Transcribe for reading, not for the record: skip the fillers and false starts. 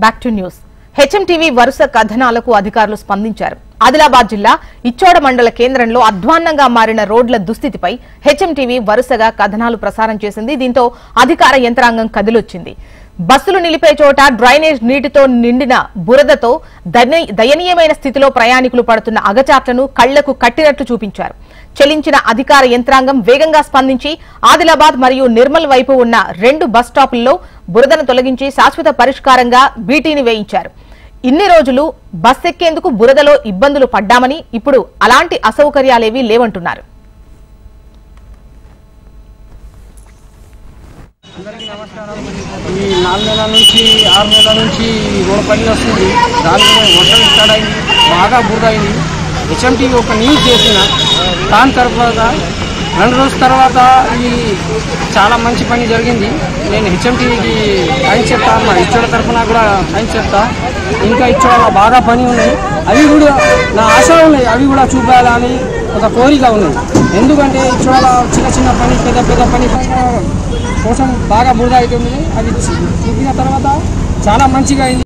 Back to news. HMTV వరుస కథనాలకు అధికారులు స్పందించారు. ఆదిలాబాద్ జిల్లా ఇచ్చోడ మండల కేంద్రంలో అధ్వాన్నంగా మారిన రోడ్ల దుస్థితిపై హెచ్ఎంటీవీ వరుసగా కథనాలు ప్రసారం చేసింది. దీంతో అధికార యంత్రాంగం కదిలొచ్చింది. బస్సులు నిలిపే చోట డ్రైనేజ్ నీటితో నిండిన బురదతో దయనీయమైన స్థితిలో ప్రయాణికులు పడుతున్న అగచాట్లను కళ్లకు కట్టినట్లు చూపించారు. చెలించిన అధికార యంత్రాంగం వేగంగా స్పందించి ఆదిలాబాద్ మరియు నిర్మల్ వైపు ఉన్న 2 బస్ స్టాపుల్లో బురదను తొలగించి శాశ్వత పరిష్కారంగా బీటీని వేయించారు. ఇన్ని రోజులు బస్ ఎక్కేందుకు బురదలో ఇబ్బందులు పడ్డామని, ఇప్పుడు అలాంటి అసౌకర్యాలేవీ లేవంటున్నారు. ఈ 4 నెలల నుంచి 6 నెలల నుంచి రోడ్ పని వస్తుంది. దానిలో వర్షం స్టార్ట్ అయింది, బాగా బురద అయింది. హెచ్ఎంటీవీ ఒక న్యూస్ చేసిన దాని తర్వాత 2 రోజుల తర్వాత ఈ చాలా మంచి పని జరిగింది. నేను హెచ్ఎంటీవీకి థ్యాంక్స్ చెప్తా, మా ఇచ్చోడ తరఫున కూడా థ్యాంక్స్ చెప్తా. ఇంకా ఇచ్చోడ బాగా పని ఉన్నాయి, అవి కూడా నా ఆశ ఉన్నాయి, అవి కూడా చూపాలని ఒక కోరిక ఉంది. ఎందుకంటే ఇచ్చోడ చిన్న చిన్న పని పెద్ద పని కోసం బాగా బురద అవుతుంది. అది చూపిన తర్వాత చాలా మంచిగా అయింది.